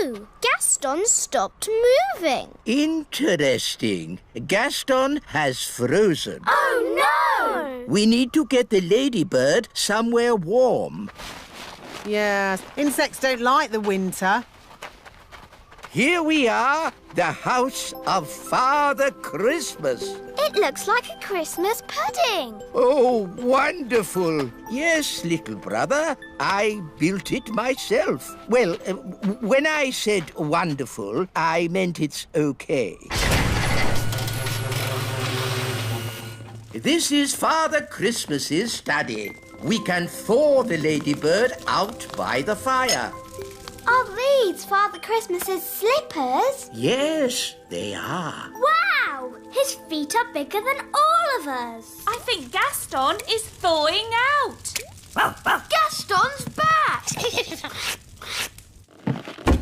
No, Gaston stopped moving. Interesting. Gaston has frozen. Oh, no! We need to get the ladybird somewhere warm. Yes, insects don't like the winter. Here we are, the house of Father Christmas. It looks like a Christmas pudding. Oh, wonderful. Yes, little brother, I built it myself. Well, when I said wonderful, I meant it's okay. This is Father Christmas's study. We can thaw the ladybird out by the fire. Are these Father Christmas's slippers? Yes, they are. Wow! His feet are bigger than all of us. I think Gaston is thawing out. Gaston's back!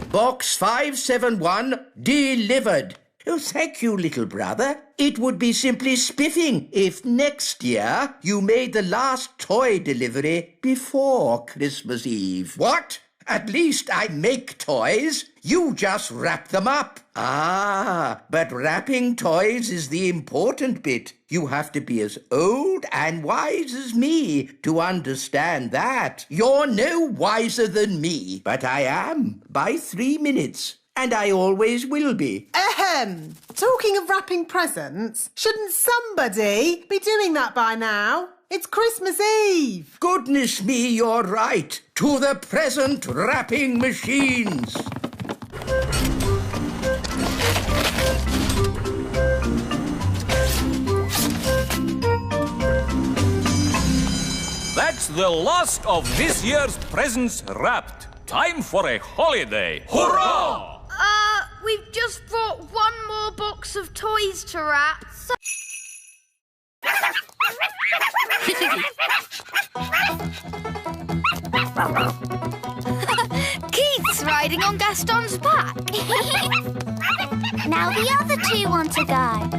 Box 571 delivered. Oh, thank you, little brother. It would be simply spiffing if next year you made the last toy delivery before Christmas Eve. What? At least I make toys. You just wrap them up. Ah, but wrapping toys is the important bit. You have to be as old and wise as me to understand that. You're no wiser than me, but I am by 3 minutes. And I always will be. Ahem! Talking of wrapping presents, shouldn't somebody be doing that by now? It's Christmas Eve. Goodness me, you're right. To the present wrapping machines. That's the last of this year's presents wrapped. Time for a holiday. Hurrah! We've just brought one more box of toys to wrap. So Keith's riding on Gaston's back. Now the other two want to go.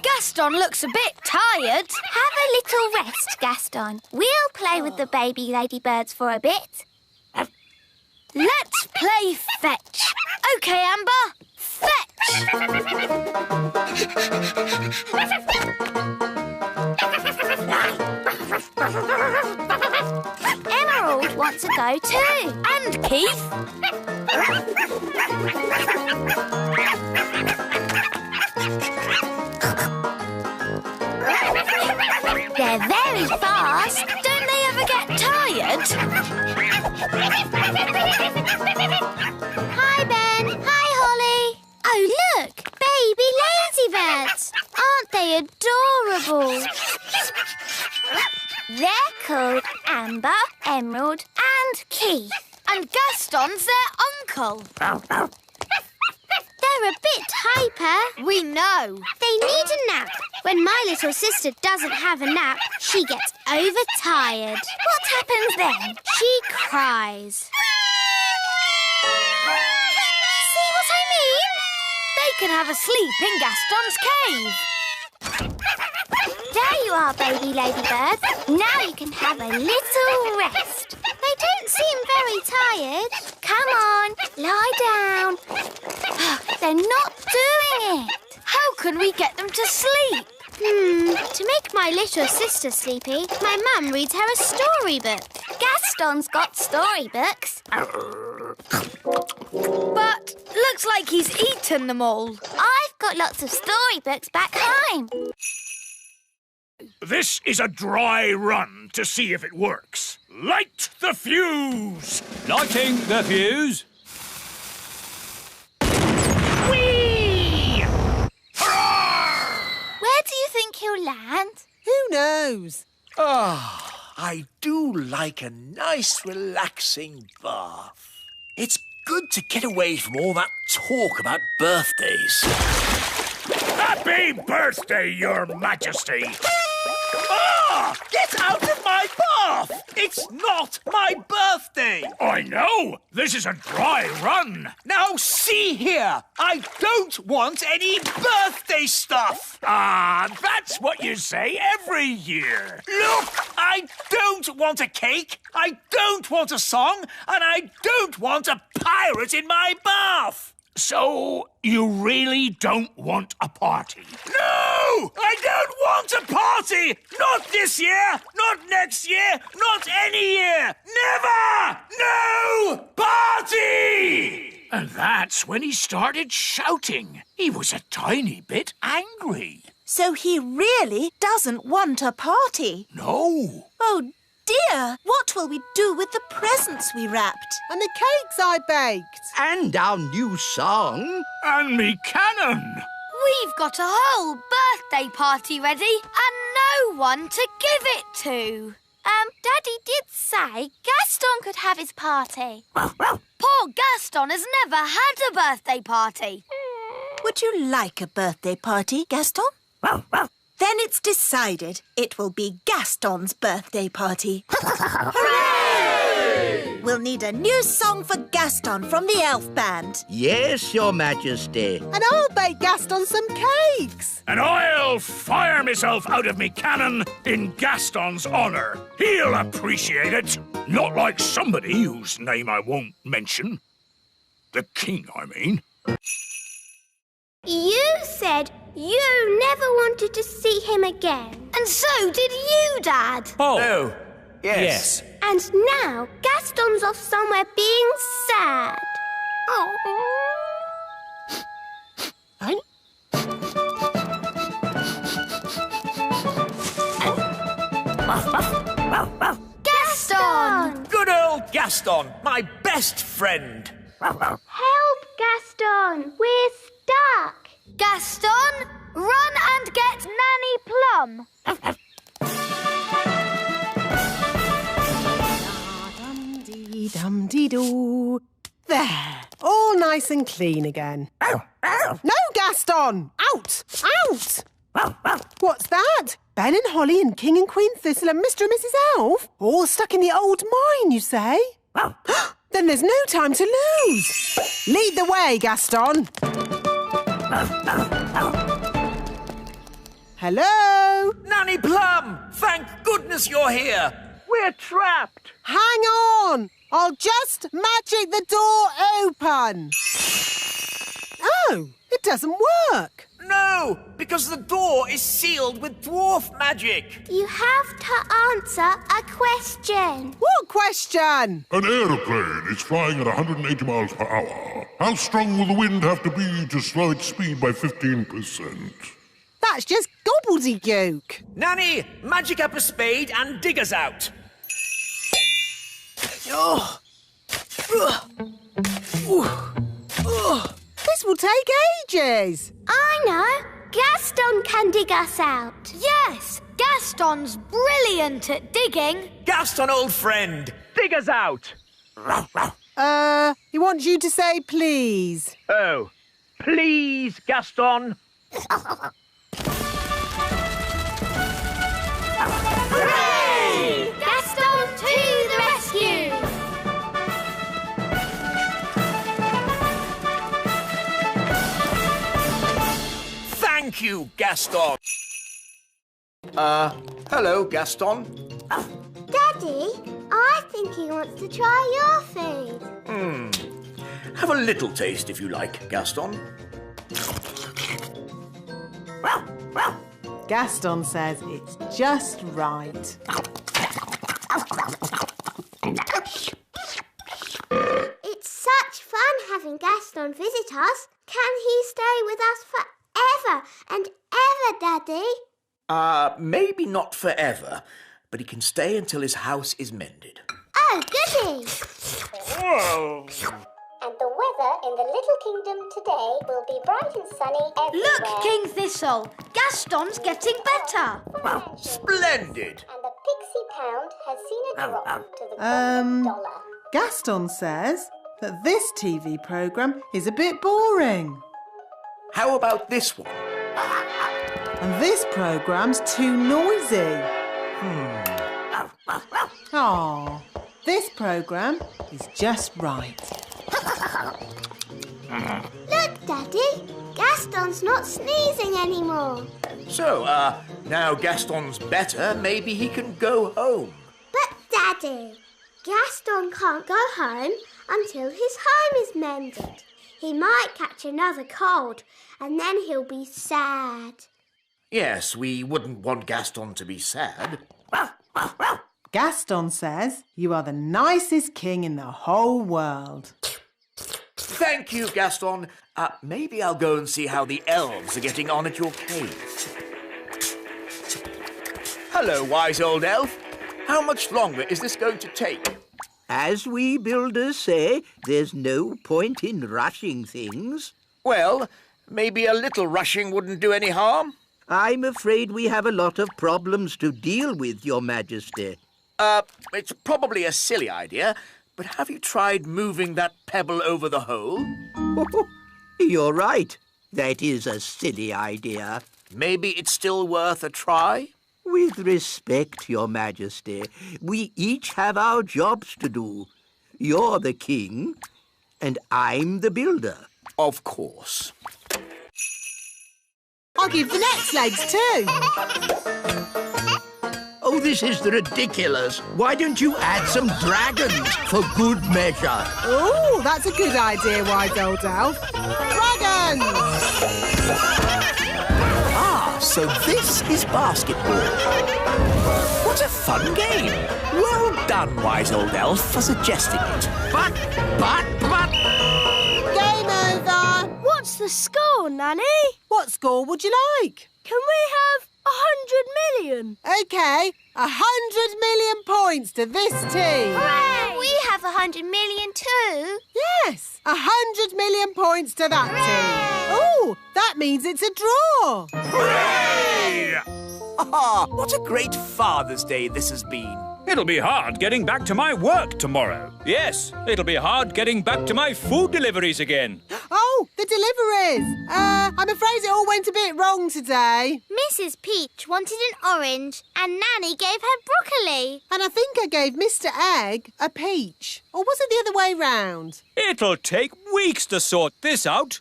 Gaston looks a bit tired. Have a little rest, Gaston. We'll play with the baby ladybirds for a bit. Let's play fetch. OK, Amber. Fetch! Emerald wants to go too. And Keith. They're very fast. Don't they ever get tired? Hi, Ben. Hi, Holly. Oh, look. Baby ladybirds. Aren't they adorable? They're called Amber, Emerald and Keith. And Gaston's their uncle. They're a bit hyper. We know. They need a nap. When my little sister doesn't have a nap, she gets overtired. What happens then? She cries. See what I mean? They can have a sleep in Gaston's cave. There you are, baby ladybirds. Now you can have a little rest. They don't seem very tired. Come on, lie down. They're not doing it. How can we get them to sleep? To make my little sister sleepy, my mum reads her a storybook. Gaston's got storybooks. But looks like he's eaten them all. I've got lots of storybooks back home. This is a dry run to see if it works. Light the fuse! Lighting the fuse. Whee! Hurrah! Where do you think he'll land? Who knows? I do like a nice, relaxing bath. It's good to get away from all that talk about birthdays. Happy birthday, Your Majesty! Ah! Get out of my bath! It's not my birthday! I know! This is a dry run! Now see here! I don't want any birthday stuff! Ah, that's what you say every year! Look! I don't want a cake, I don't want a song, and I don't want a pirate in my bath! So, you really don't want a party? No! I don't want a party! Not this year! Not next year! Not any year! Never! No party! And that's when he started shouting. He was a tiny bit angry. So he really doesn't want a party? No. Oh dear! What will we do with the presents we wrapped? And the cakes I baked. And our new song. And me cannon. We've got a whole birthday party ready and no one to give it to. Daddy did say Gaston could have his party. Poor Gaston has never had a birthday party. Would you like a birthday party, Gaston? Then it's decided. It will be Gaston's birthday party. Hooray! We'll need a new song for Gaston from the elf band. Yes, Your Majesty. And I'll bake Gaston some cakes. And I'll fire myself out of me cannon in Gaston's honour. He'll appreciate it. Not like somebody whose name I won't mention. The king, I mean. You said you never wanted to see him again. And so did you, Dad. Oh, No. Yes. And now Gaston's off somewhere being sad. Oh. Gaston! Good old Gaston, my best friend. Help, Gaston! We're stuck! Gaston, run and get Nanny Plum! Dum-dee-dum-dee-doo. There, all nice and clean again. No, Gaston! Out! Out! What's that? Ben and Holly and King and Queen Thistle and Mr. and Mrs. Elf? All stuck in the old mine, you say? Then there's no time to lose. Lead the way, Gaston. Hello? Nanny Plum, thank goodness you're here. We're trapped. Hang on. I'll just magic the door open. Oh, it doesn't work. No, because the door is sealed with dwarf magic. You have to answer a question. What question? An aeroplane is flying at 180 miles per hour. How strong will the wind have to be to slow its speed by 15%? That's just gobbledygook. Nanny, magic up a spade and dig us out. This will take ages. I know. Gaston can dig us out. Yes, Gaston's brilliant at digging. Gaston, old friend, dig us out. He wants you to say please. Oh, please, Gaston. Hooray! Gaston to the rescue! Thank you, Gaston. Hello, Gaston. Daddy, I think he wants to try your food. Have a little taste if you like, Gaston. Gaston says it's just right. It's such fun having Gaston visit us. Can he stay with us forever and ever, Daddy? Maybe not forever, but he can stay until his house is mended. Oh, goody! And the weather in the Little Kingdom today will be bright and sunny everywhere. Look, King Thistle, Gaston's getting better. Splendid! And the Pixie Pound has seen a drop to the $1. Gaston says that this TV programme is a bit boring. How about this one? And And this programme's too noisy. Oh, this programme is just right. Look, Daddy. Gaston's not sneezing anymore. So, now Gaston's better, maybe he can go home. But, Daddy, Gaston can't go home until his home is mended. He might catch another cold and then he'll be sad. Yes, we wouldn't want Gaston to be sad. Gaston says you are the nicest king in the whole world. Thank you, Gaston. Maybe I'll go and see how the elves are getting on at your cave. Hello, wise old elf. How much longer is this going to take? As we builders say, there's no point in rushing things. Well, maybe a little rushing wouldn't do any harm. I'm afraid we have a lot of problems to deal with, Your Majesty. It's probably a silly idea, but have you tried moving that pebble over the hole? You're right. That is a silly idea. Maybe it's still worth a try? With respect, Your Majesty, we each have our jobs to do. You're the king, and I'm the builder. Of course. I'll give the next legs too. Oh, this is ridiculous. Why don't you add some dragons for good measure? Oh, that's a good idea, wise old elf. Dragons! So this is basketball. What a fun game. Well done, wise old elf, for suggesting it. But... Game over. What's the score, Nanny? What score would you like? Can we have 100 million? OK, 100 million points to this team. Hooray! We have 100 million too. Yes, 100 million points to that team. Oh, that means it's a draw. Hooray! Ah, what a great Father's Day this has been. It'll be hard getting back to my work tomorrow. Yes, it'll be hard getting back to my food deliveries again. Oh, the deliveries. I'm afraid it all went a bit wrong today. Mrs. Peach wanted an orange and Nanny gave her broccoli. And I think I gave Mr. Egg a peach. Or was it the other way round? It'll take weeks to sort this out.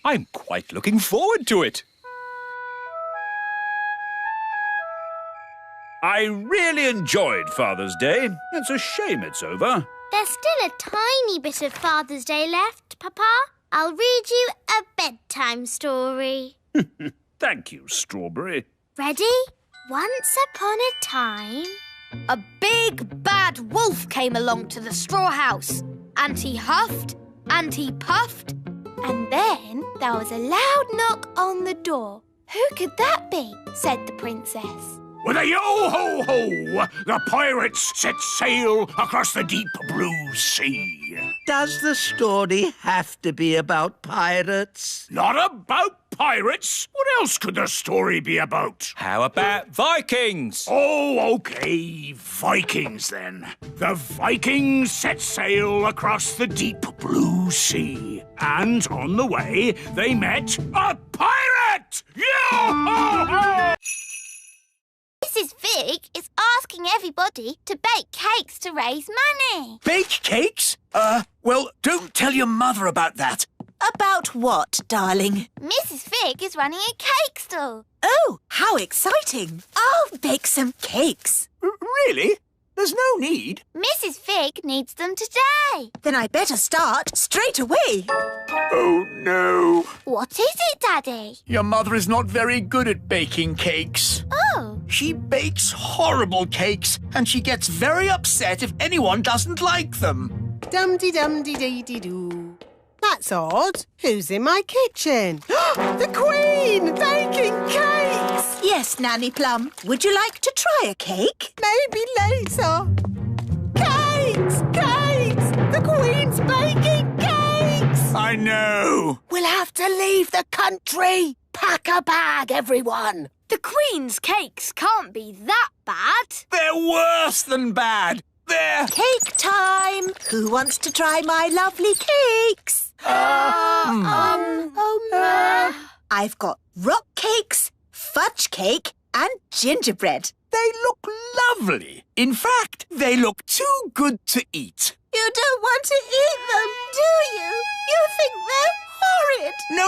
I'm quite looking forward to it. I really enjoyed Father's Day. It's a shame it's over. There's still a tiny bit of Father's Day left, Papa. I'll read you a bedtime story. Thank you, Strawberry. Ready? Once upon a time... A big bad wolf came along to the straw house, and he huffed and he puffed. And then there was a loud knock on the door. Who could that be? Said the princess. With a yo-ho-ho, the pirates set sail across the deep blue sea. Does the story have to be about pirates? Not about pirates. What else could the story be about? How about Vikings? Oh, OK, Vikings then. The Vikings set sail across the deep blue sea. And on the way, they met a pirate! Yo-ho-ho! Mrs. Fig is asking everybody to bake cakes to raise money. Bake cakes? Well, don't tell your mother about that. About what, darling? Mrs. Fig is running a cake stall. Oh, how exciting. I'll bake some cakes. Really? There's no need. Mrs. Fig needs them today. Then I better start straight away. Oh, no. What is it, Daddy? Your mother is not very good at baking cakes. Oh. She bakes horrible cakes, and she gets very upset if anyone doesn't like them. Dum-de-dum-de-dee-dee-doo. That's odd. Who's in my kitchen? The Queen! Baking cakes! Yes, Nanny Plum. Would you like to try a cake? Maybe later. Cakes! Cakes! The Queen's baking cakes! I know. We'll have to leave the country. Pack a bag, everyone. The Queen's cakes can't be that bad. They're worse than bad. They're... Cake time. Who wants to try my lovely cakes? I've got rock cakes, fudge cake and gingerbread. They look lovely. In fact, they look too good to eat. You don't want to eat them, do you? You think they're horrid. No.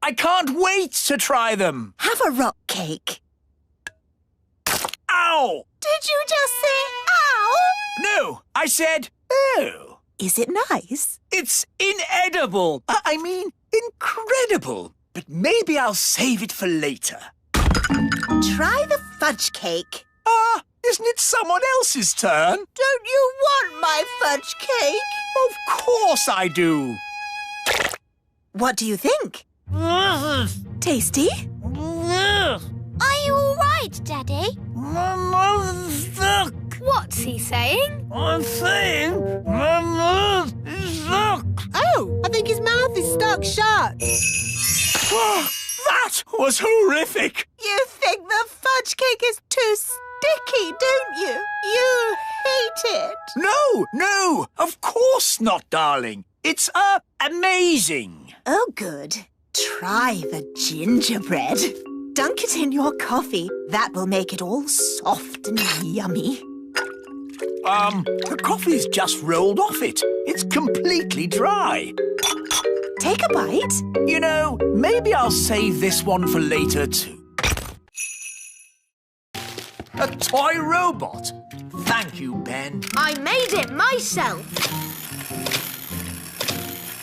I can't wait to try them. Have a rock cake. Ow! Did you just say ow? No, I said oh. Is it nice? It's inedible. I mean, incredible. But maybe I'll save it for later. Try the fudge cake. Isn't it someone else's turn? Don't you want my fudge cake? Of course I do. What do you think? Tasty? Are you all right, Daddy? My mouth's stuck. What's he saying? I'm saying my mouth is stuck. Oh, I think his mouth is stuck shut. That was horrific. You think the fudge cake is too sticky, don't you? You hate it. No, of course not, darling. It's amazing. Oh, good. Try the gingerbread. Dunk it in your coffee. That will make it all soft and yummy. The coffee's just rolled off it. It's completely dry. Take a bite. You know, maybe I'll save this one for later too. A toy robot. Thank you, Ben. I made it myself.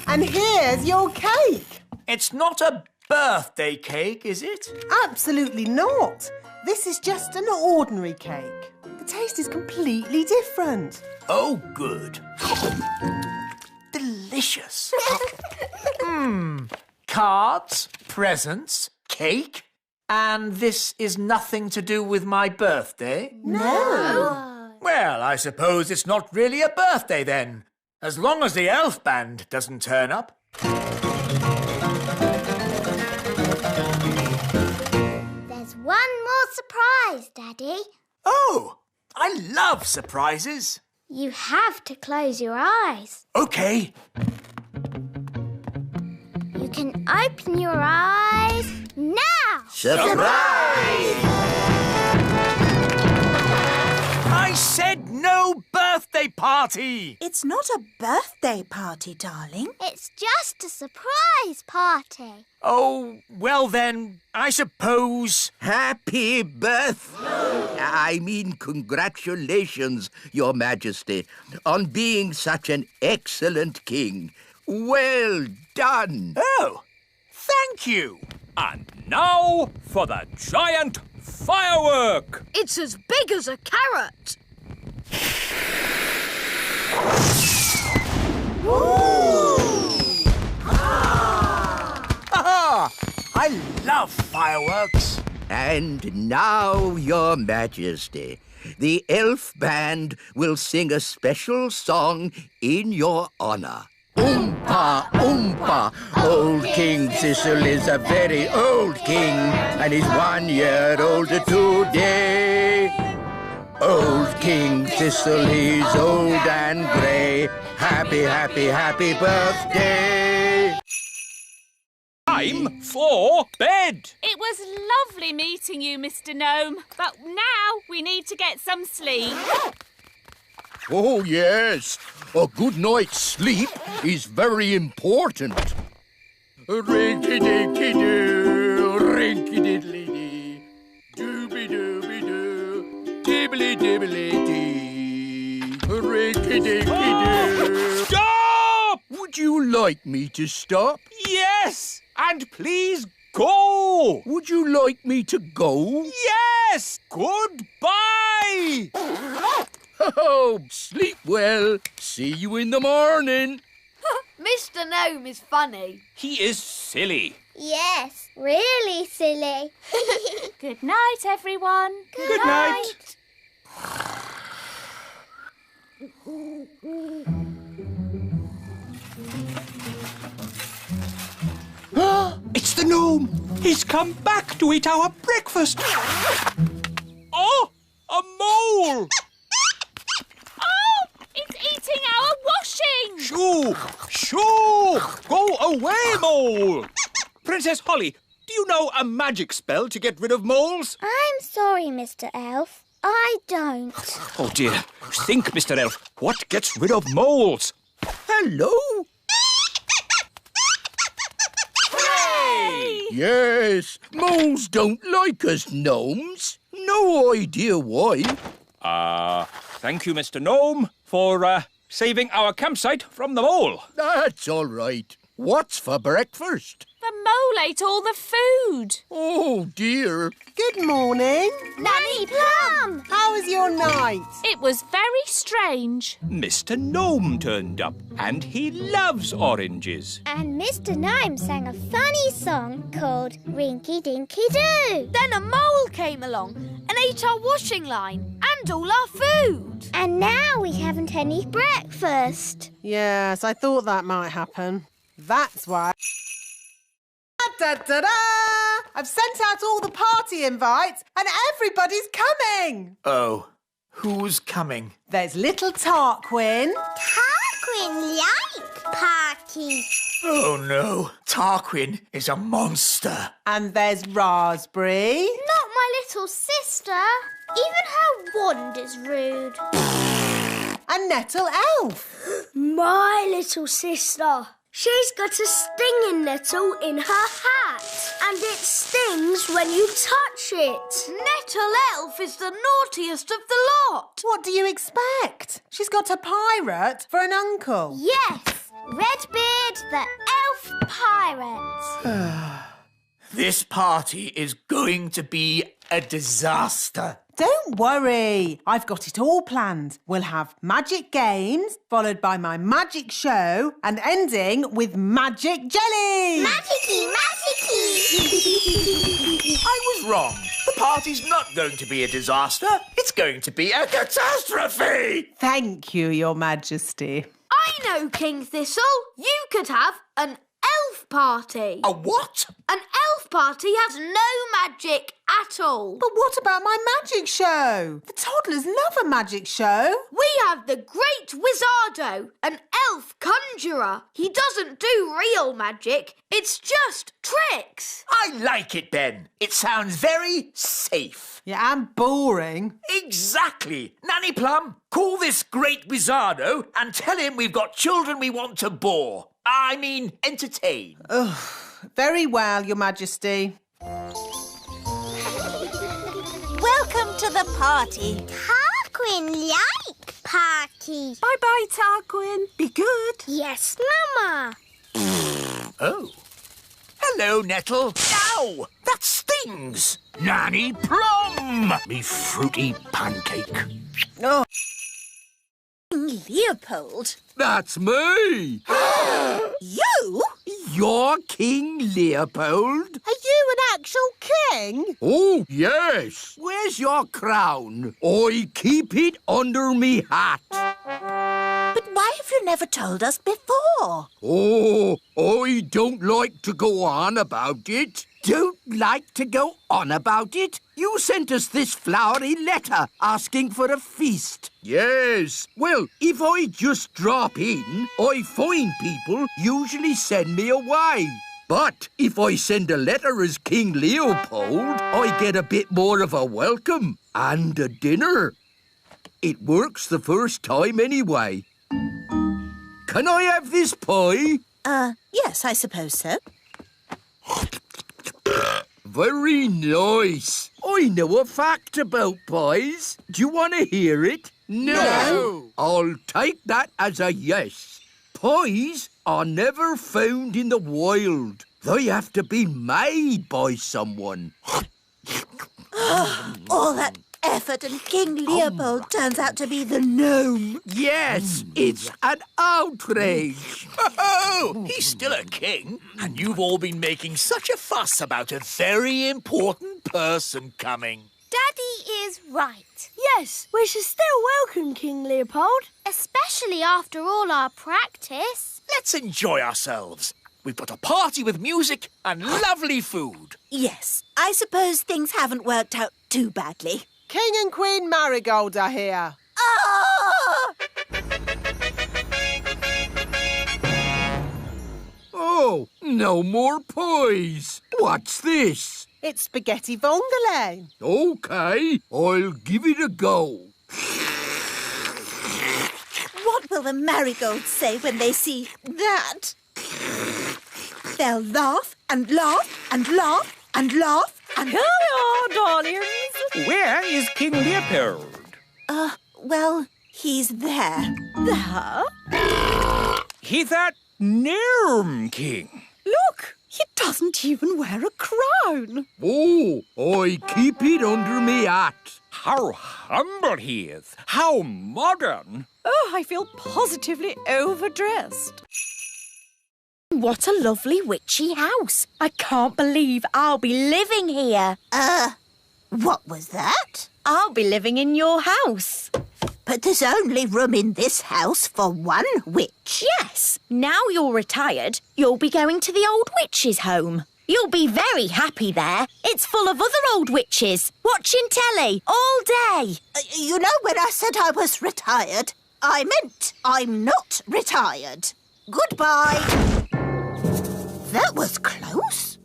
And here's your cake. It's not a birthday cake, is it? Absolutely not. This is just an ordinary cake. The taste is completely different. Oh, good. Delicious. Cards, presents, cake, and this is nothing to do with my birthday? No. Well, I suppose it's not really a birthday then, as long as the elf band doesn't turn up. There's one more surprise, Daddy. Oh, I love surprises. You have to close your eyes. Okay. You can open your eyes now. Surprise! I said no birthday party. It's not a birthday party, darling. It's just a surprise party. Oh, well then, I suppose... Happy congratulations, Your Majesty, on being such an excellent king. Well done. Oh, thank you. And now for the giant firework. It's as big as a carrot. Aha! I love fireworks. And now, Your Majesty, the elf band will sing a special song in your honor. Oompa, oompa, old King Thistle is a very old king, and he's 1 year older today. Old King Thistle, he's old and grey. Happy, happy, happy birthday. Time for bed. It was lovely meeting you, Mr. Gnome, but now we need to get some sleep. Oh, yes. A good night's sleep is very important. Rinky-dinky-doo, rinky-diddly-dee, dooby-dooby-doo, dibbly-dibbly-dee, rinky-dinky-doo. Stop! Would you like me to stop? Yes, and please go. Would you like me to go? Yes, goodbye. Oh, sleep well. See you in the morning. Mr. Gnome is funny. He is silly. Yes, really silly. Good night, everyone. Good night. It's the gnome. He's come back to eat our breakfast. Oh, a mole. Oh, it's eating our washing. Shoo! Shoo! Go away, mole! Princess Holly, do you know a magic spell to get rid of moles? I'm sorry, Mr. Elf. I don't. Oh, dear. Think, Mr. Elf. What gets rid of moles? Hello? Hooray! Yes, moles don't like us gnomes. No idea why. Thank you, Mr. Gnome, for saving our campsite from the mole. That's all right. What's for breakfast? The mole ate all the food. Oh, dear. Good morning. Nanny Plum! How was your night? It was very strange. Mr. Gnome turned up, and he loves oranges. And Mr. Gnome sang a funny song called Rinky Dinky Doo. Then a mole came along and ate our washing line and all our food. And now we haven't any breakfast. Yes, I thought that might happen. That's why... Da-da-da! I've sent out all the party invites and everybody's coming! Oh, who's coming? There's little Tarquin. Tarquin like party. Oh no, Tarquin is a monster. And there's Raspberry. Not my little sister. Even her wand is rude. And Nettle Elf. My little sister. She's got a stinging nettle in her hat, and it stings when you touch it. Nettle Elf is the naughtiest of the lot. What do you expect? She's got a pirate for an uncle. Yes, Redbeard the Elf Pirate. This party is going to be a disaster. Don't worry, I've got it all planned. We'll have magic games, followed by my magic show, and ending with magic jelly! Magicy, magicy! I was wrong. The party's not going to be a disaster. It's going to be a catastrophe! Thank you, Your Majesty. I know, King Thistle. You could have an elf party. A what? An elf party has no magic at all. But what about my magic show? The toddlers love a magic show. We have the Great Wizardo, an elf conjurer. He doesn't do real magic. It's just tricks. I like it, Ben. It sounds very safe. Yeah, and boring. Exactly. Nanny Plum, call this Great Wizardo and tell him we've got children we want to bore. I mean, entertain. Very well, Your Majesty. Welcome to the party. Tarquin like party. Bye-bye, Tarquin. Be good. Yes, Mama. Oh. Hello, Nettle. Ow! That stings! Nanny Plum! Me fruity pancake. Oh. Leopold? That's me! You? You're King Leopold? Are you an actual king? Oh, yes. Where's your crown? I keep it under me hat. But why have you never told us before? Oh, I don't like to go on about it. Don't like to go on about it? You sent us this flowery letter asking for a feast. Yes. Well, if I just drop in, I find people usually send me away. But if I send a letter as King Leopold, I get a bit more of a welcome and a dinner. It works the first time anyway. Can I have this pie? Yes, I suppose so. Very nice. I know a fact about pies. Do you want to hear it? No. I'll take that as a yes. Pies are never found in the wild. They have to be made by someone. All that effort and King Leopold turns out to be the gnome. Yes, it's an outrage. Oh, he's still a king, and you've all been making such a fuss about a very important person coming. Daddy is right. Yes, we should still welcome King Leopold. Especially after all our practice. Let's enjoy ourselves. We've got a party with music and lovely food. Yes, I suppose things haven't worked out too badly. King and Queen Marigold are here. Ah! Oh, no more pies. What's this? It's spaghetti vongole. OK, I'll give it a go. What will the marigolds say when they see that? They'll laugh and laugh and laugh and laugh and... Here we are, darlings. Where is King Leopold? Well, he's there. There? He's that gnome king. Look, he doesn't even wear a crown. Oh, I keep it under me hat. How humble he is. How modern. Oh, I feel positively overdressed. What a lovely witchy house. I can't believe I'll be living here. What was that? I'll be living in your house. But there's only room in this house for one witch. Yes. Now you're retired, you'll be going to the old witch's home. You'll be very happy there. It's full of other old witches, watching telly all day. You know, when I said I was retired, I meant I'm not retired. Goodbye. That was close.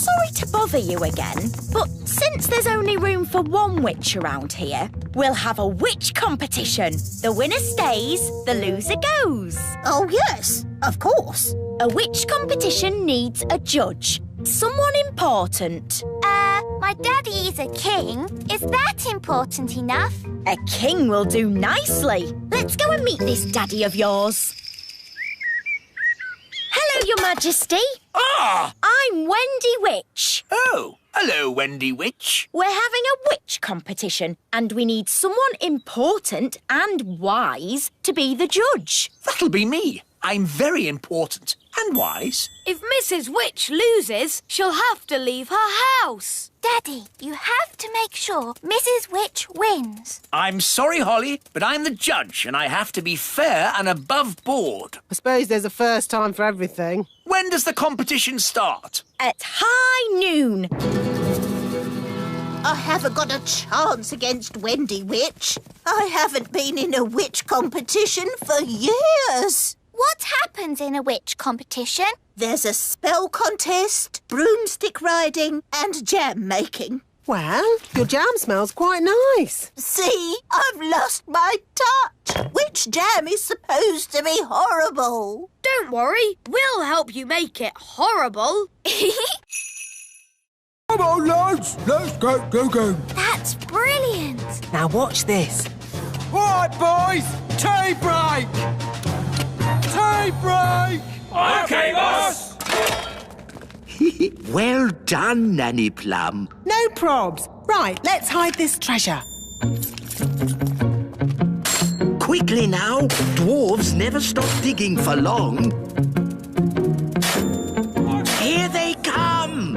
Sorry to bother you again, but since there's only room for one witch around here, we'll have a witch competition. The winner stays, the loser goes. Oh, yes, of course. A witch competition needs a judge. Someone important. My daddy is a king. Is that important enough? A king will do nicely. Let's go and meet this daddy of yours. Hello, Your Majesty. Ah! I'm Wendy Witch. Oh, hello, Wendy Witch. We're having a witch competition and we need someone important and wise to be the judge. That'll be me. I'm very important and wise. If Mrs. Witch loses, she'll have to leave her house. Daddy, you have to make sure Mrs. Witch wins. I'm sorry, Holly, but I'm the judge and I have to be fair and above board. I suppose there's a first time for everything. When does the competition start? At high noon. I haven't got a chance against Wendy Witch. I haven't been in a witch competition for years. What happens in a witch competition? There's a spell contest, broomstick riding and jam making. Well, your jam smells quite nice. See, I've lost my touch. Witch jam is supposed to be horrible. Don't worry, we'll help you make it horrible. Come on, lads. Let's get digging. That's brilliant. Now watch this. All right, boys. Tea break. Tea break. OK, boss. Well done, Nanny Plum. No probs. Right, let's hide this treasure. Quickly now. Dwarves never stop digging for long. Here they come.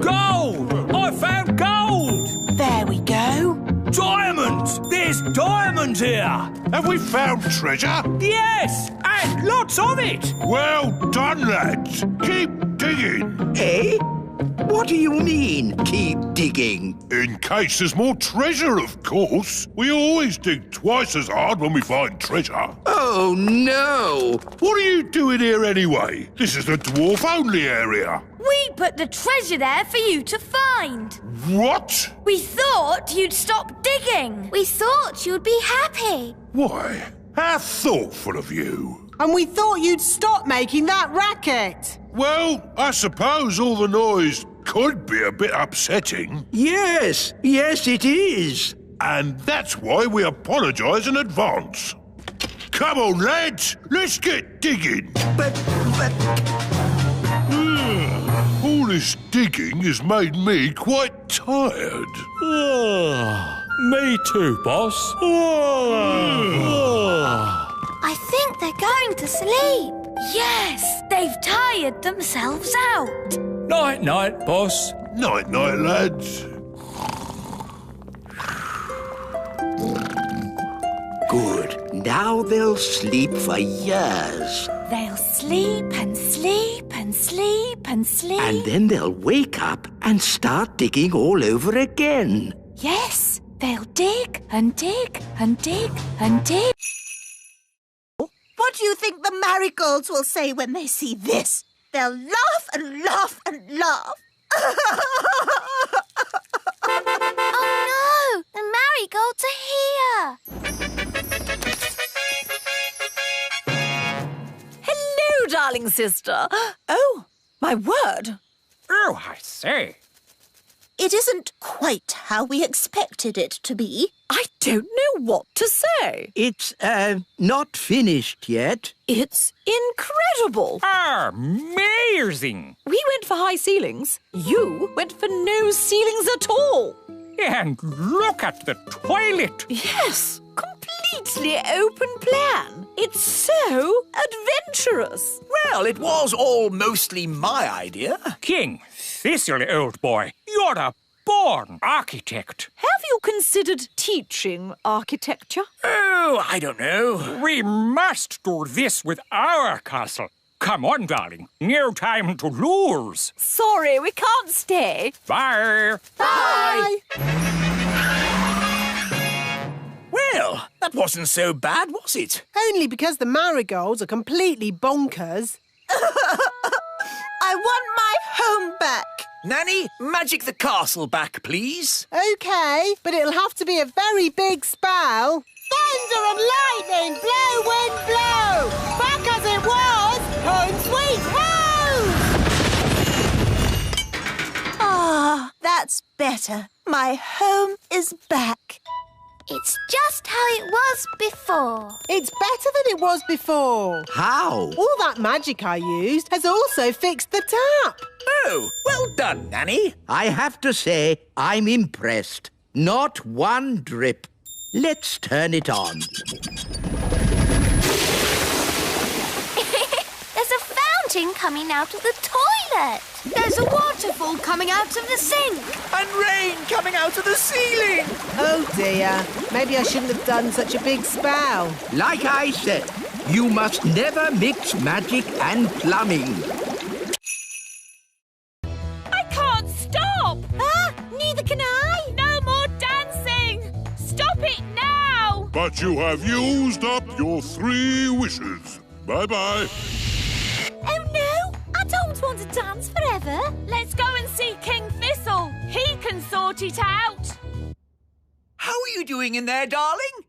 Gold! I found gold! There we go. Diamonds! There's diamonds here! Have we found treasure? Yes! And lots of it! Well done, lads. Keep digging. Eh? What do you mean, keep digging? In case there's more treasure, of course. We always dig twice as hard when we find treasure. Oh, no. What are you doing here anyway? This is the dwarf-only area. We put the treasure there for you to find. What? We thought you'd stop digging. We thought you'd be happy. Why, how thoughtful of you. And we thought you'd stop making that racket. Well, I suppose all the noise could be a bit upsetting. Yes, it is. And that's why we apologise in advance. Come on, lads, let's get digging. But... All this digging has made me quite tired. Me too, boss. I think they're going to sleep. Yes, they've tired themselves out. Night-night, boss. Night-night, lads. Good. Now they'll sleep for years. They'll sleep and sleep and sleep and sleep. And then they'll wake up and start digging all over again. Yes, they'll dig and dig and dig and dig. What do you think the marigolds will say when they see this? They'll laugh and laugh and laugh. Oh no! The marigolds are here! Hello, darling sister. Oh, my word. Oh, I say. It isn't quite how we expected it to be. I don't know what to say. It's, not finished yet. It's incredible. Amazing. We went for high ceilings. You went for no ceilings at all. And look at the toilet. Yes, completely open plan. It's so adventurous. Well, it was all mostly my idea. King Thistle, old boy, you're a born architect. Have you considered teaching architecture? Oh, I don't know. We must do this with our castle. Come on, darling. No time to lose. Sorry, we can't stay. Bye. Bye. Well, that wasn't so bad, was it? Only because the marigolds are completely bonkers. I want my home back. Nanny, magic the castle back, please. OK, but it'll have to be a very big spell. Thunder and lightning, blow, wind, blow. Back as it was, home sweet home. Ah, that's better. My home is back. It's just how it was before. It's better than it was before. How? All that magic I used has also fixed the tap. Oh, well done, Nanny. I have to say, I'm impressed. Not one drip. Let's turn it on. There's a fountain coming out of the toilet. There's a waterfall coming out of the sink. And rain coming out of the ceiling. Oh dear, maybe I shouldn't have done such a big spell. Like I said, you must never mix magic and plumbing. I can't stop. Neither can I. No more dancing. Stop it now. But you have used up your 3 wishes. Bye-bye. Oh no, I don't want to dance forever. Let's go and see King Thistle. He can sort it out. How are you doing in there, darling?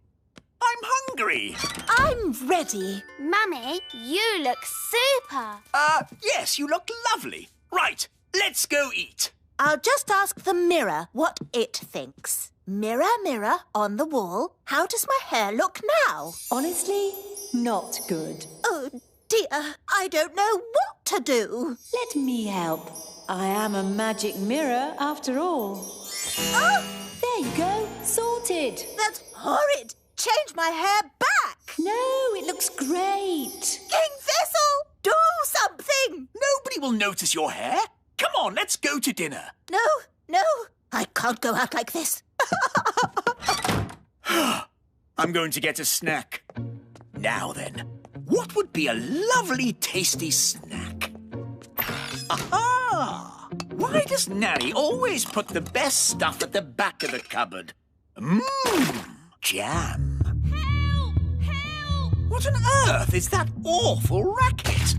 I'm hungry. I'm ready. Mummy, you look super. Yes, you look lovely. Right, let's go eat. I'll just ask the mirror what it thinks. Mirror, mirror on the wall, how does my hair look now? Honestly, not good. Oh, dear, I don't know what to do. Let me help. I am a magic mirror after all. Oh! There you go, sorted. That's horrid. Change my hair back. No, it looks great. King Thistle, do something. Nobody will notice your hair. Come on, let's go to dinner. No, I can't go out like this. I'm going to get a snack. Now then, what would be a lovely, tasty snack? Aha! Why does Nanny always put the best stuff at the back of the cupboard? Jam. Help! Help! What on earth is that awful racket?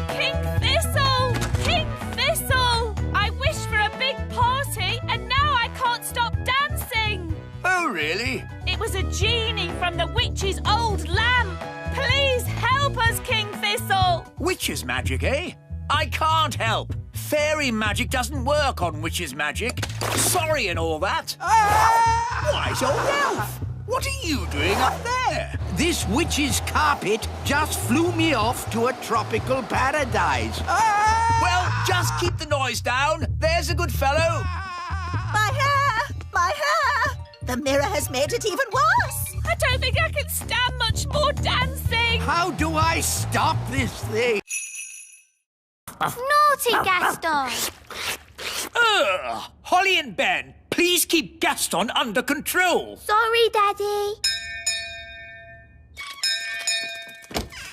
King Thistle! King Thistle! I wished for a big party and now I can't stop dancing. Oh, really? It was a genie from the witch's old lamp. Please help us, King Thistle. Witch's magic, eh? I can't help. Fairy magic doesn't work on witch's magic. Sorry and all that. Why, old elf? What are you doing up there? This witch's carpet just flew me off to a tropical paradise. Well, just keep the noise down. There's a good fellow. My hair! My hair! The mirror has made it even worse. I don't think I can stand much more dancing. How do I stop this thing? Naughty Gaston. Holly and Ben, please keep Gaston under control. Sorry, Daddy.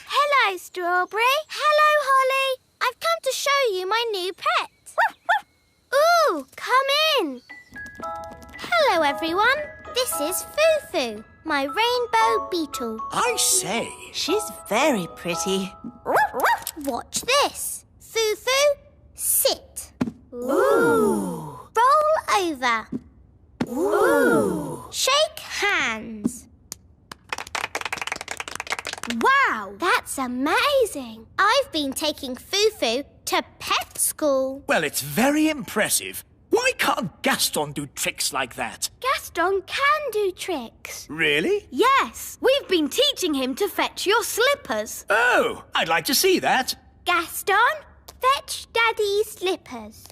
Hello, Strawberry. Hello, Holly. I've come to show you my new pet. Ooh, come in. Hello, everyone. This is Foo-Foo. my rainbow beetle. I say. She's very pretty. Watch this. Foo-foo, sit. Ooh. Roll over. Ooh. Shake hands. Wow! That's amazing. I've been taking Foo-foo to pet school. Well, it's very impressive. Why can't Gaston do tricks like that? Gaston can do tricks. Really? Yes, we've been teaching him to fetch your slippers. Oh, I'd like to see that. Gaston, fetch Daddy's slippers.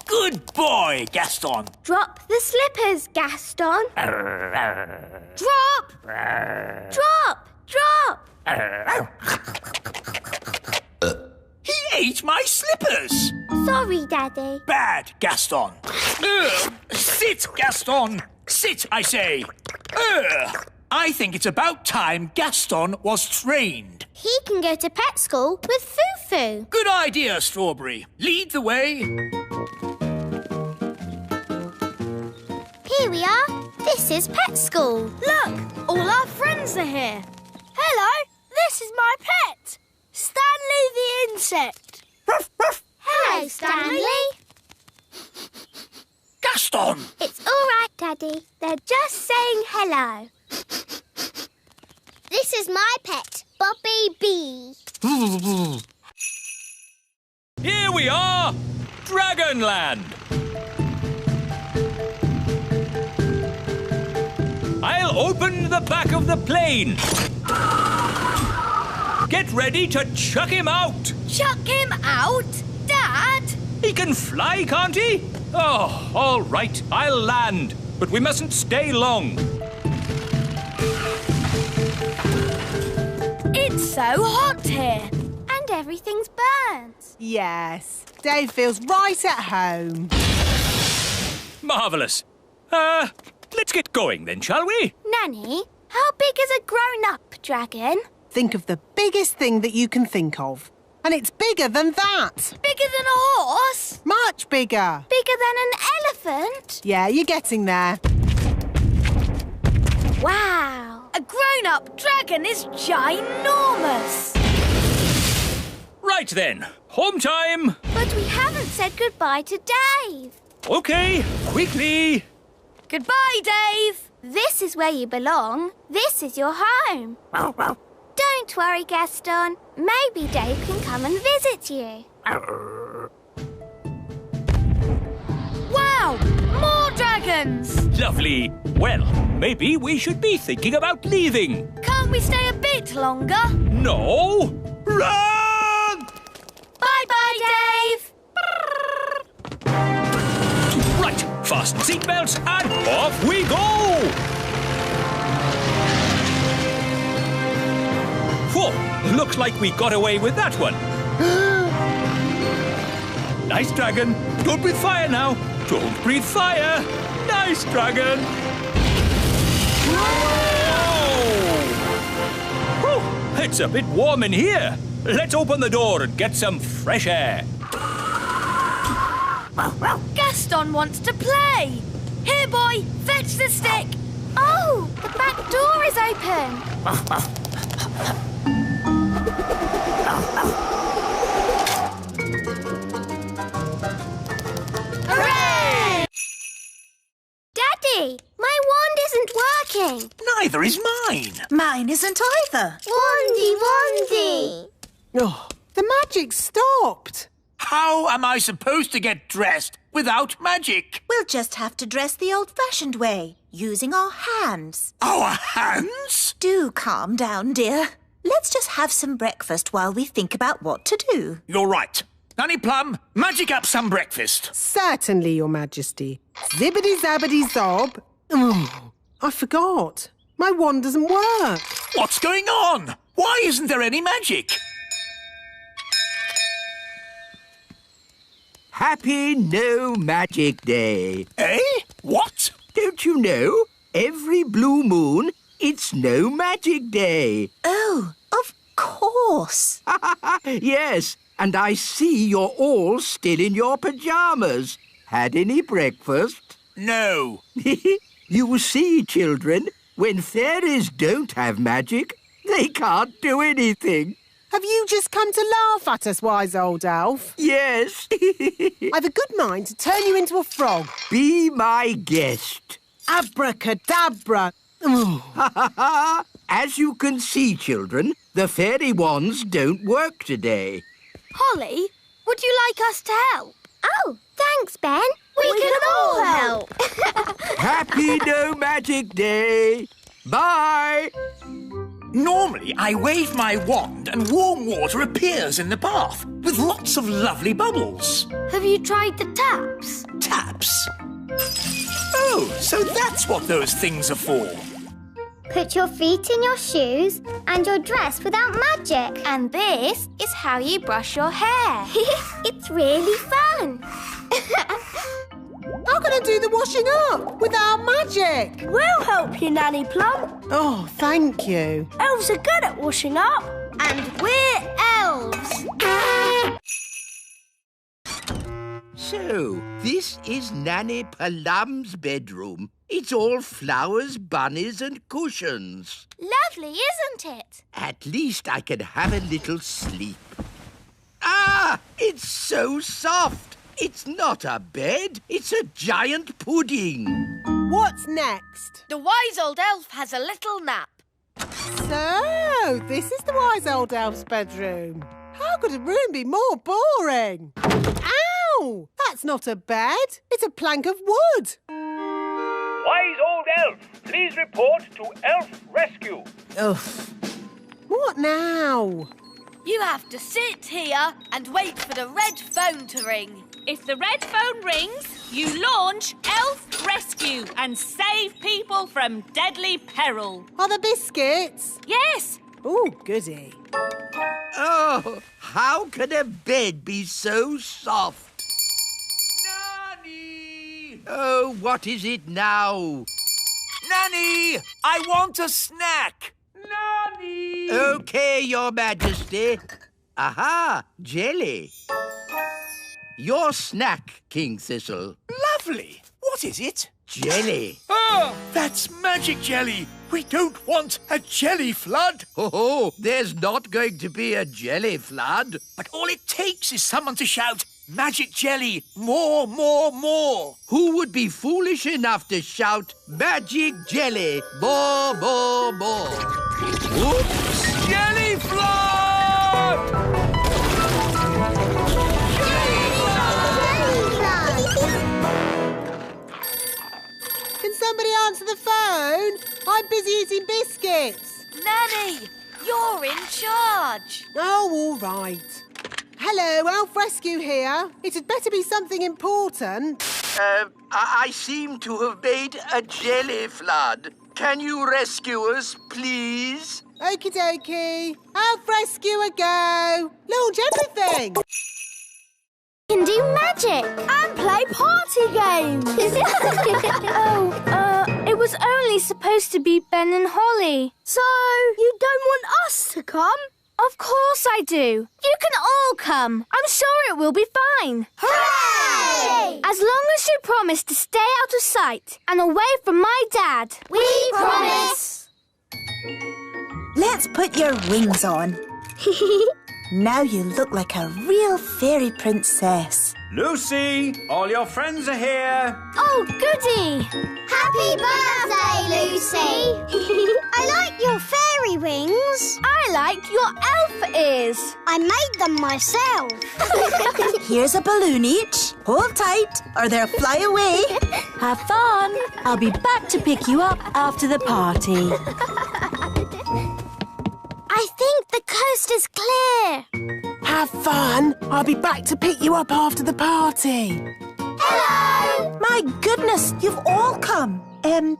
Good boy, Gaston. Drop the slippers, Gaston. Drop! Drop! Drop! He ate my slippers. Sorry, Daddy. Bad, Gaston. Sit, Gaston. Sit, I say. I think it's about time Gaston was trained. He can go to pet school with Foo-foo. Good idea, Strawberry. Lead the way. Here we are. This is pet school. Look, all our friends are here. Hello, this is my pet, Stanley the insect. Hello, Stanley. Gaston! It's all right, Daddy. They're just saying hello. This is my pet, Bobby Bee. Here we are! Dragonland! I'll open the back of the plane. Get ready to chuck him out. Chuck him out? Dad? He can fly, can't he? Oh, all right, I'll land. But we mustn't stay long. It's so hot here. And everything's burnt. Yes, Dave feels right at home. Marvellous. Let's get going then, shall we? Nanny, how big is a grown-up dragon? Think of the biggest thing that you can think of. And it's bigger than that. Bigger than a horse? Much bigger. Bigger than an elephant? Yeah, you're getting there. Wow. A grown-up dragon is ginormous. Right then, home time. But we haven't said goodbye to Dave. OK, quickly. Goodbye, Dave. This is where you belong. This is your home. Don't worry, Gaston. Maybe Dave can come and visit you. Wow! More dragons! Lovely. Well, maybe we should be thinking about leaving. Can't we stay a bit longer? No. Run! Bye-bye, Dave. Right, fasten seatbelts and off we go! Whoa, looks like we got away with that one. Nice dragon. Don't breathe fire now. Don't breathe fire. Nice dragon. Whoa! Whew, it's a bit warm in here. Let's open the door and get some fresh air. Gaston wants to play. Here, boy, fetch the stick. Oh, the back door is open. Hooray! Daddy, my wand isn't working. Neither is mine. Mine isn't either. Wandy. Oh, the magic stopped. How am I supposed to get dressed without magic? We'll just have to dress the old-fashioned way, using our hands. Our hands? Do calm down, dear. Let's just have some breakfast while we think about what to do. You're right. Nanny Plum, magic up some breakfast. Certainly, Your Majesty. Zibbity-zabbity-zob. Oh, I forgot. My wand doesn't work. What's going on? Why isn't there any magic? Happy No Magic Day. Eh? What? Don't you know? Every blue moon, it's No Magic Day. Oh, of course. Yes, And I see you're all still in your pyjamas. Had any breakfast? No. You see, children, when fairies don't have magic, they can't do anything. Have you just come to laugh at us, wise old elf? Yes. I've a good mind to turn you into a frog. Be my guest. Abracadabra. As you can see, children, the fairy wands don't work today. Holly, would you like us to help? Oh, thanks, Ben. We can all help. Happy No Magic Day. Bye. Normally, I wave my wand and warm water appears in the bath with lots of lovely bubbles. Have you tried the taps? Taps? Oh, so that's what those things are for. Put your feet in your shoes and you're dressed without magic. And this is how you brush your hair. It's really fun. How can I do the washing up without magic? We'll help you, Nanny Plum. Oh, thank you. Elves are good at washing up. And we're elves. So, this is Nanny Plum's bedroom. It's all flowers, bunnies and cushions. Lovely, isn't it? At least I can have a little sleep. Ah! It's so soft. It's not a bed. It's a giant pudding. What's next? The wise old elf has a little nap. So, this is the wise old elf's bedroom. How could a room be more boring? Ow! That's not a bed. It's a plank of wood. Wise old elf, please report to Elf Rescue. Ugh. What now? You have to sit here and wait for the red phone to ring. If the red phone rings, you launch Elf Rescue and save people from deadly peril. Are there biscuits? Yes. Oh, goody. Oh, how can a bed be so soft? Nanny! Oh, what is it now? Nanny! I want a snack! Nanny! OK, Your Majesty. Aha, jelly. Your snack, King Thistle. Lovely. What is it? Jelly. Oh, that's magic jelly. We don't want a jelly flood. Oh, there's not going to be a jelly flood. But all it takes is someone to shout, magic jelly, more, more, more. Who would be foolish enough to shout, magic jelly, more, more, more? Oops! Jelly flood! Can somebody answer the phone? I'm busy eating biscuits. Nanny, you're in charge. Oh, all right. Hello, Elf Rescue here. It had better be something important. I seem to have made a jelly flood. Can you rescue us, please? Okie dokie. Elf Rescue a go. Launch everything. Can do magic. And play party games. It was only supposed to be Ben and Holly. So, you don't want us to come? Of course I do. You can all come. I'm sure it will be fine. Hooray! As long as you promise to stay out of sight and away from my dad. We promise. Let's put your wings on. Now you look like a real fairy princess. Lucy, all your friends are here. Oh, goody. Happy birthday, Lucy. I like your fairy wings. I like your elf ears. I made them myself. Here's a balloon each. Hold tight or they'll fly away. Have fun. I'll be back to pick you up after the party. I think the coast is clear. Have fun. I'll be back to pick you up after the party. Hello! My goodness, you've all come.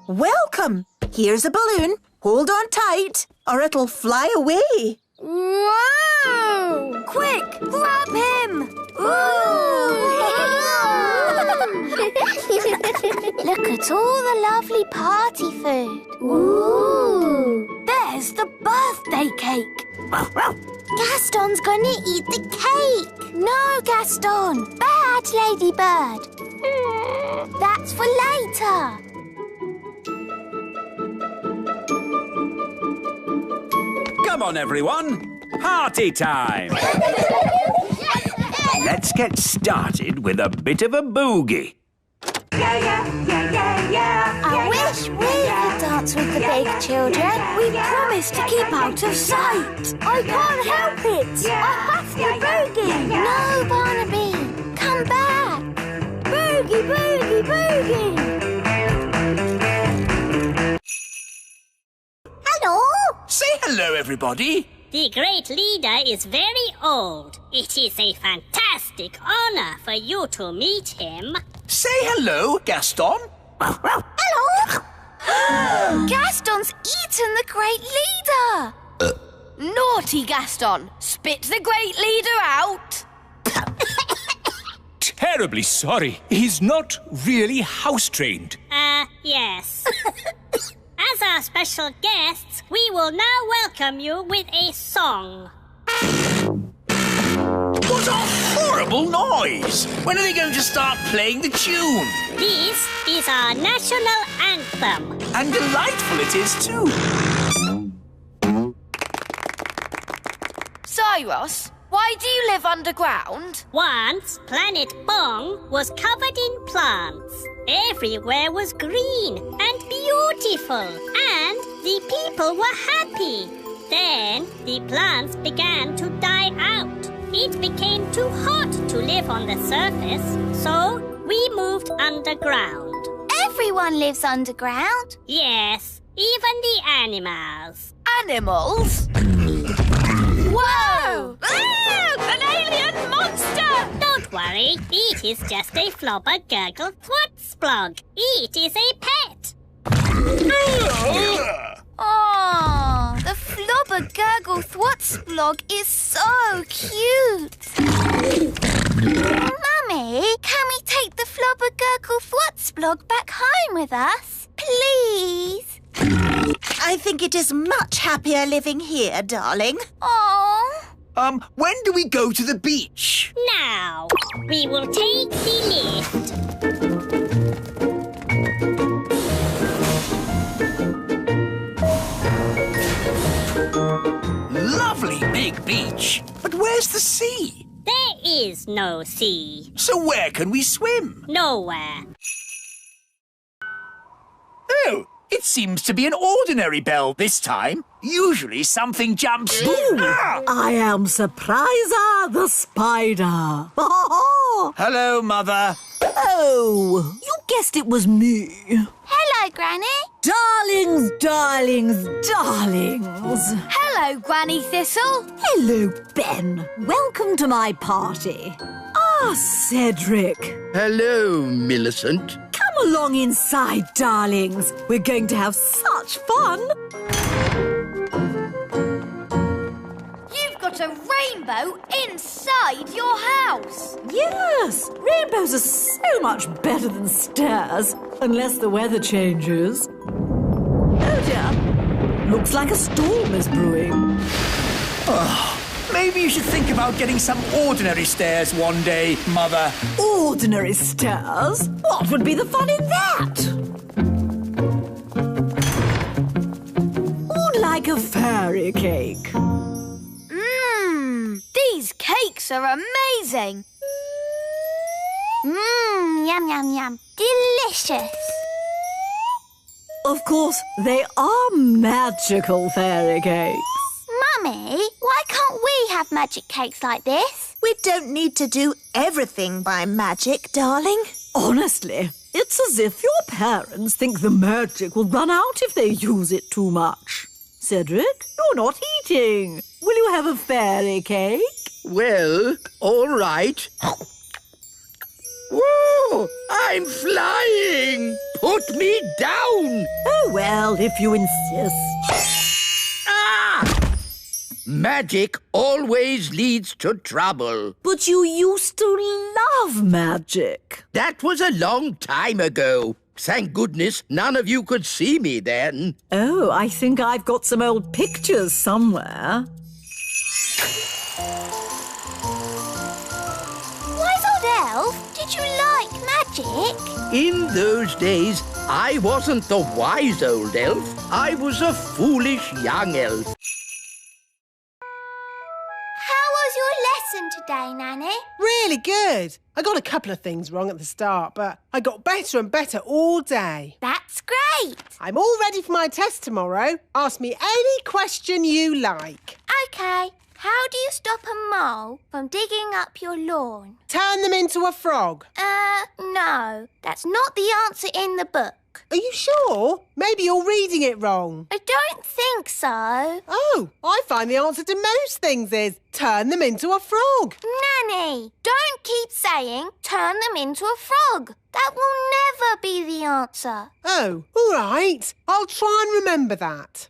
Welcome. Here's a balloon. Hold on tight or it'll fly away. Whoa! Quick, grab him! Look at all the lovely party food. Ooh! There's the birthday cake. Gaston's gonna eat the cake. No, Gaston. Bad, Ladybird. That's for later. Come on, everyone. Party time. Let's get started with a bit of a boogie. I wish we could dance with the big children. We promised to keep out of sight. I can't help it. I have to boogie. No, Barnaby. Come back. Boogie, boogie, boogie. Hello? Say hello, everybody. The great leader is very old. It is a fantastic honor for you to meet him. Say hello, Gaston. Hello? Gaston's eaten the great leader. Naughty Gaston. Spit the great leader out. Terribly sorry. He's not really house-trained. Yes. As our special guests, we will now welcome you with a song. What a horrible noise! When are they going to start playing the tune? This is our national anthem. And delightful it is, too. Cyrus, why do you live underground? Once, Planet Bong was covered in plants. Everywhere was green and beautiful, and the people were happy. Then the plants began to die out. It became too hot to live on the surface, so we moved underground. Everyone lives underground. Yes, even the animals. Animals? Whoa! An alien monster! Don't worry, it is just a flobber gurgle thwutsplog. It is a pet. Oh, the flobber gurgle thwutsplog is so cute. Mummy, can we take the flobber gurgle thwutsplog back home with us? Please? I think it is much happier living here, darling. Oh. When do we go to the beach? Now, we will take the lift. Lovely big beach. But where's the sea? There is no sea. So where can we swim? Nowhere. Oh, it seems to be an ordinary bell this time. Usually something jumps... Ah! I am Surpriser the spider. Hello, Mother. Oh, you guessed it was me. Hello, Granny. Darlings, darlings, darlings. Hello, Granny Thistle. Hello, Ben. Welcome to my party. Ah, Cedric. Hello, Millicent. Come along inside, darlings. We're going to have such fun. You've got a rainbow inside your house. Yes, rainbows are so much better than stairs, unless the weather changes. Oh dear, looks like a storm is brewing. Oh, maybe you should think about getting some ordinary stairs one day, Mother. Ordinary stairs? What would be the fun in that? Or like a fairy cake. These cakes are amazing. Yum, yum, yum. Delicious. Of course, they are magical fairy cakes. Mummy, why can't we have magic cakes like this? We don't need to do everything by magic, darling. Honestly, it's as if your parents think the magic will run out if they use it too much. Cedric, you're not eating. Will you have a fairy cake? Well, all right. Whoa! I'm flying! Put me down! Oh, well, if you insist. Ah! Magic always leads to trouble. But you used to love magic. That was a long time ago. Thank goodness none of you could see me then. Oh, I think I've got some old pictures somewhere. In those days, I wasn't the wise old elf. I was a foolish young elf. How was your lesson today, Nanny? Really good. I got a couple of things wrong at the start, but I got better and better all day. That's great. I'm all ready for my test tomorrow. Ask me any question you like. OK. How do you stop a mole from digging up your lawn? Turn them into a frog. No. That's not the answer in the book. Are you sure? Maybe you're reading it wrong. I don't think so. Oh, I find the answer to most things is turn them into a frog. Nanny, don't keep saying turn them into a frog. That will never be the answer. Oh, all right. I'll try and remember that.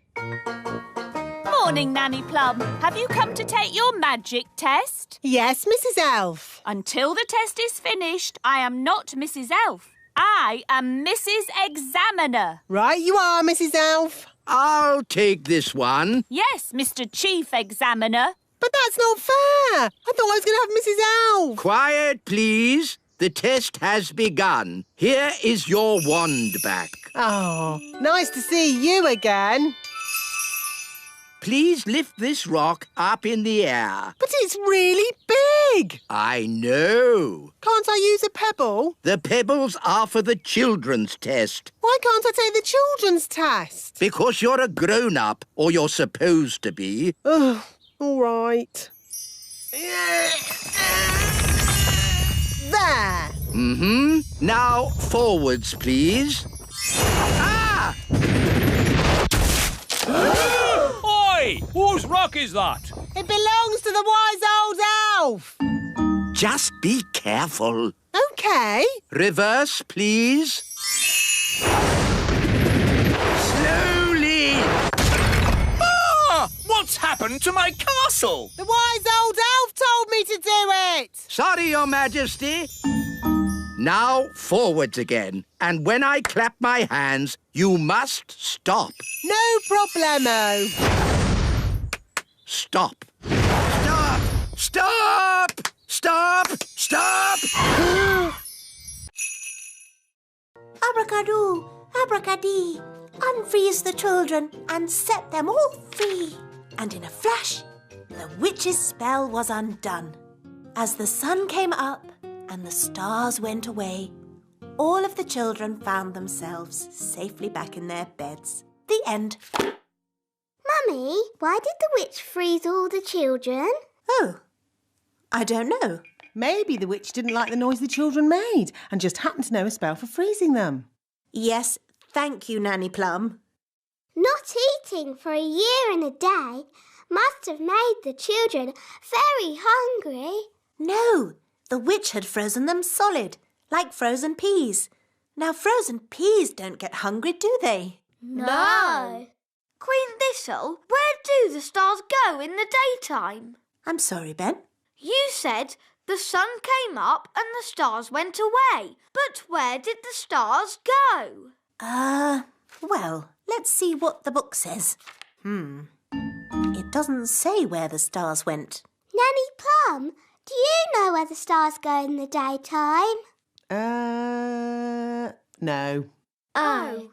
Morning, Nanny Plum. Have you come to take your magic test? Yes, Mrs. Elf. Until the test is finished, I am not Mrs. Elf. I am Mrs. Examiner. Right you are, Mrs. Elf. I'll take this one. Yes, Mr. Chief Examiner. But that's not fair. I thought I was going to have Mrs. Elf. Quiet, please. The test has begun. Here is your wand back. Oh, nice to see you again. Please lift this rock up in the air. But it's really big. I know. Can't I use a pebble? The pebbles are for the children's test. Why can't I take the children's test? Because you're a grown-up, or you're supposed to be. Oh, all right. There. Mm-hmm. Now, forwards, please. Ah! Oi! Whose rock is that? It belongs to the wise old elf. Just be careful. OK. Reverse, please. Slowly! Ah! What's happened to my castle? The wise old elf told me to do it. Sorry, Your Majesty. Now, forwards again. And when I clap my hands, you must stop. No problemo. Stop. Stop! Stop! Stop! Stop! Abracadoo, abracadee, unfreeze the children and set them all free. And in a flash, the witch's spell was undone. As the sun came up and the stars went away, all of the children found themselves safely back in their beds. The end. Mummy, why did the witch freeze all the children? Oh, I don't know. Maybe the witch didn't like the noise the children made and just happened to know a spell for freezing them. Yes, thank you, Nanny Plum. Not eating for a year and a day must have made the children very hungry. No, the witch had frozen them solid, like frozen peas. Now, frozen peas don't get hungry, do they? No. Queen Thistle, where do the stars go in the daytime? I'm sorry, Ben. You said the sun came up and the stars went away. But where did the stars go? Well, let's see what the book says. It doesn't say where the stars went. Nanny Plum, do you know where the stars go in the daytime? No. Oh.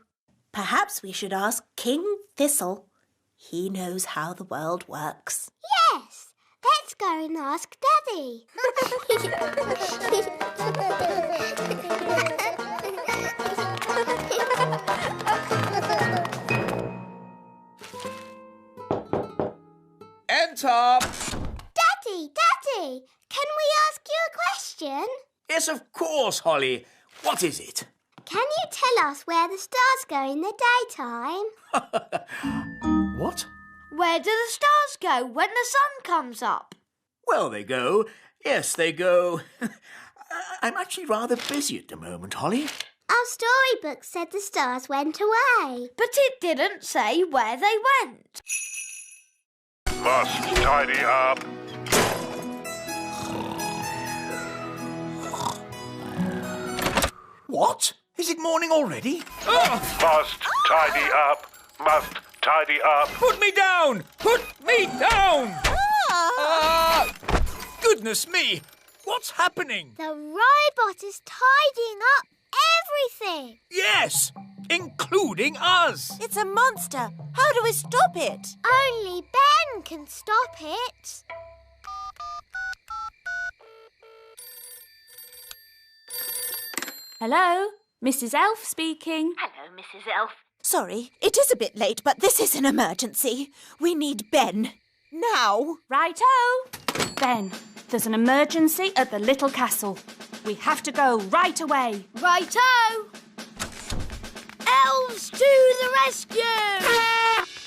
Perhaps we should ask King Thistle. He knows how the world works. Yes. Let's go and ask Daddy. Enter! Daddy, can we ask you a question? Yes, of course, Holly. What is it? Can you tell us where the stars go in the daytime? What? Where do the stars go when the sun comes up? Well, they go. Yes, they go. I'm actually rather busy at the moment, Holly. Our storybook said the stars went away. But it didn't say where they went. Must tidy up. What? Is it morning already? Must tidy up. Must tidy up. Put me down! Put me down! Goodness me! What's happening? The robot is tidying up everything. Yes, including us. It's a monster. How do we stop it? Only Ben can stop it. Hello, Mrs. Elf speaking. Hello, Mrs. Elf. Sorry, it is a bit late, but this is an emergency. We need Ben. Now. Righto. Ben, there's an emergency at the little castle. We have to go right away. Righto! Elves to the rescue!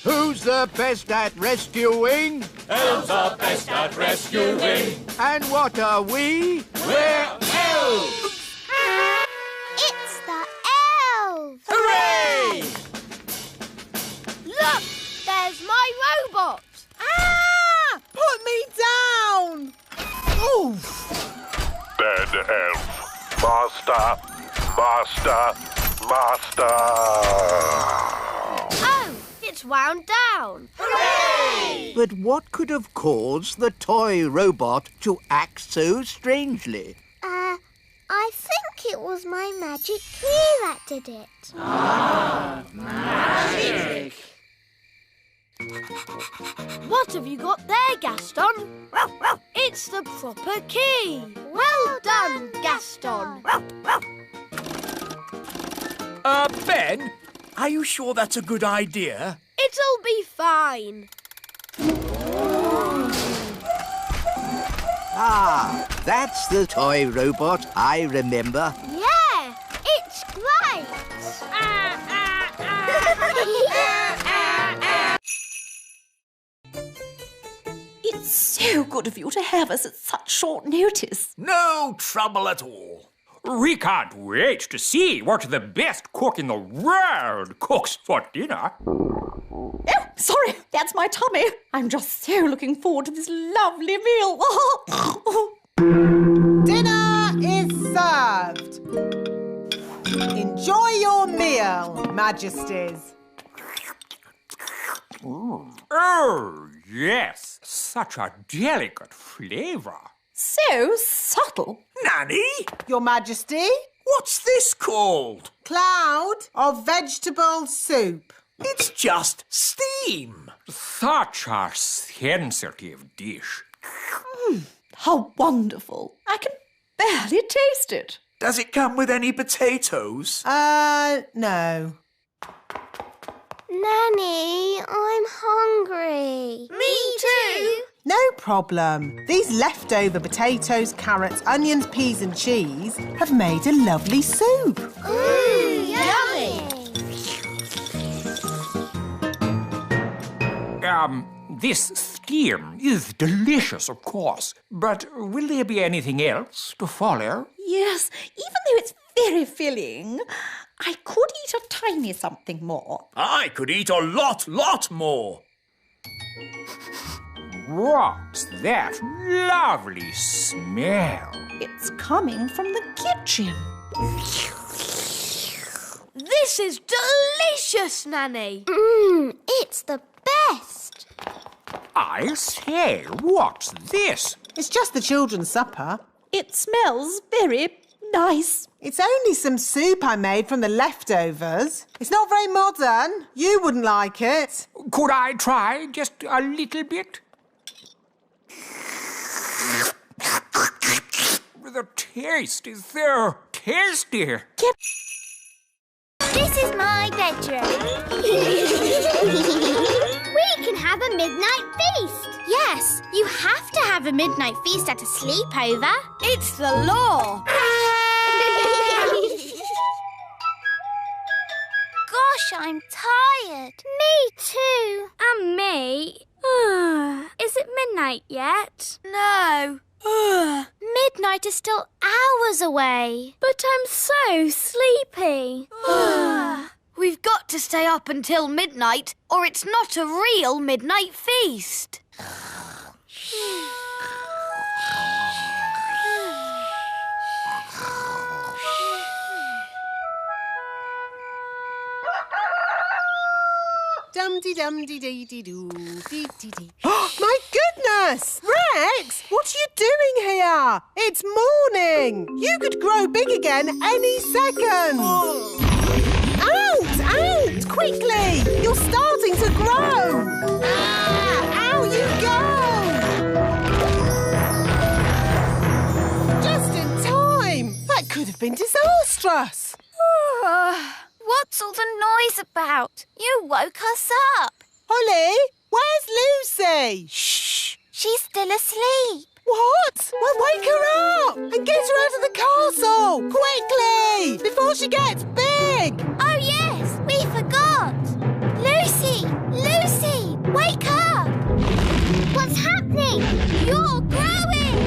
Who's the best at rescuing? Elves are best at rescuing. And what are we? We're elves! It's the elves! Hooray! Look! There's my robot! Ah! Put me down! Oof! Bad elf. Master. Oh, it's wound down. Hooray! But what could have caused the toy robot to act so strangely? I think it was my magic key that did it. Magic! What have you got there, Gaston? It's the proper key. Well done, Gaston. Ben, are you sure that's a good idea? It'll be fine. Ah, that's the toy robot I remember. Yeah, it's great. It's so good of you to have us at such short notice. No trouble at all. We can't wait to see what the best cook in the world cooks for dinner. Oh, sorry, that's my tummy. I'm just so looking forward to this lovely meal. Dinner is served. Enjoy your meal, Majesties. Oh, yes, such a delicate flavour. So subtle. Nanny, Your Majesty, what's this called? cloud of vegetable soup. It's just steam. Such a sensitive dish. How wonderful. I can barely taste it. Does it come with any potatoes? No. Nanny, I'm hungry. Me too. No problem. These leftover potatoes, carrots, onions, peas and cheese have made a lovely soup. Yummy. This steam is delicious, of course, but will there be anything else to follow? Yes, even though it's very filling, I could eat a tiny something more. I could eat a lot more. What's that lovely smell? It's coming from the kitchen. This is delicious, Nanny. It's the best. I say, what's this? It's just the children's supper. It smells very nice. It's only some soup I made from the leftovers. It's not very modern. You wouldn't like it. Could I try just a little bit? The taste is so tasty. This is my bedroom. We can have a midnight feast. Yes, you have to have a midnight feast at a sleepover. It's the law. Gosh, I'm tired. Me too. And me. Is it midnight yet? No. Midnight is still hours away. But I'm so sleepy. We've got to stay up until midnight, or it's not a real midnight feast. Dum-de-dum-de-dee-dee-doo, My goodness! Rex, what are you doing here? It's morning. You could grow big again any second. Out! Quickly! You're starting to grow. Out you go! Just in time. That could have been disastrous. What's all the noise about? You woke us up. Holly, where's Lucy? Shh! She's still asleep. What? Well, wake her up and get her out of the castle! Quickly! Before she gets big! Oh, yes! We forgot! Lucy! Wake up! What's happening? You're growing!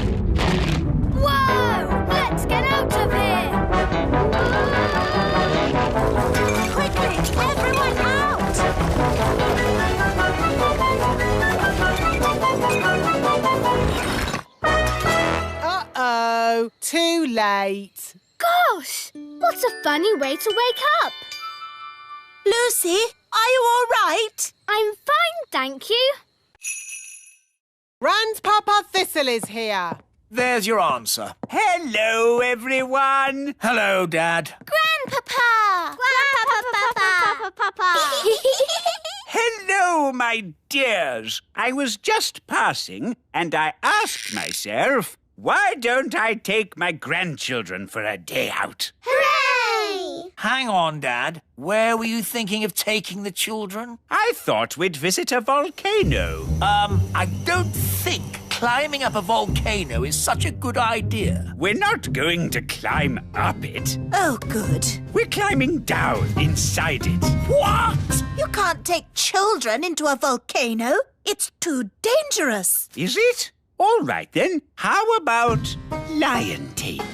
Whoa! Let's get out of here! Quickly! Everyone out! Uh-oh, too late. Gosh, what a funny way to wake up. Lucy, are you all right? I'm fine, thank you. Grandpapa Thistle is here. There's your answer. Hello, everyone. Hello, Dad. Grandpapa! Hello, my dears. I was just passing and I asked myself, why don't I take my grandchildren for a day out? Hooray! Hang on, Dad. Where were you thinking of taking the children? I thought we'd visit a volcano. I don't think climbing up a volcano is such a good idea. We're not going to climb up it. Oh, good. We're climbing down inside it. What? You can't take children into a volcano. It's too dangerous. Is it? All right, then. How about lion taming?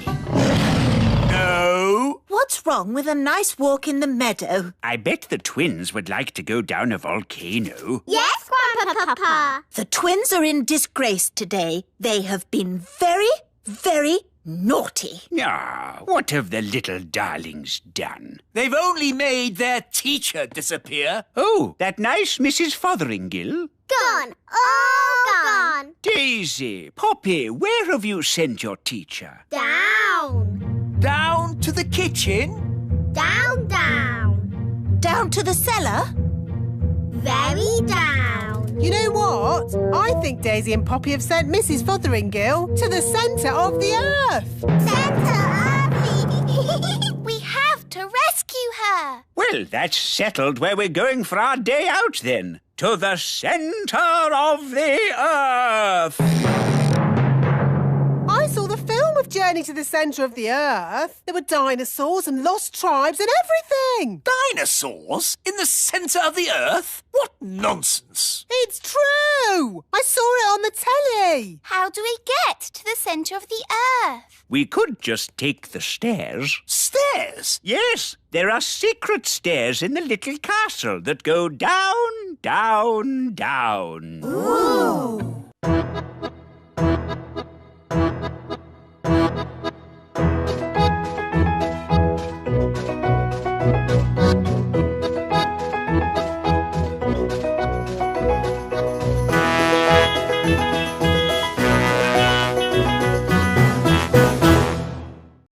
No. What's wrong with a nice walk in the meadow? I bet the twins would like to go down a volcano. Yes, Grandpapa. The twins are in disgrace today. They have been very, very naughty. Ah, what have the little darlings done? They've only made their teacher disappear. Oh, that nice Mrs. Fotheringill? Gone. All gone. Daisy, Poppy, where have you sent your teacher? Down. Down to the kitchen? Down. Down to the cellar? Very down. You know what? I think Daisy and Poppy have sent Mrs. Fotheringill to the centre of the earth. We have to rescue her. Well, that's settled where we're going for our day out, then. To the centre of the earth. I saw the film of Journey to the Centre of the Earth. There were dinosaurs and lost tribes and everything. Dinosaurs? In the centre of the earth? What nonsense. It's true. I saw it on the telly. How do we get to the centre of the earth? We could just take the stairs. Stairs? Yes, there are secret stairs in the little castle that go down, down, down. Ooh.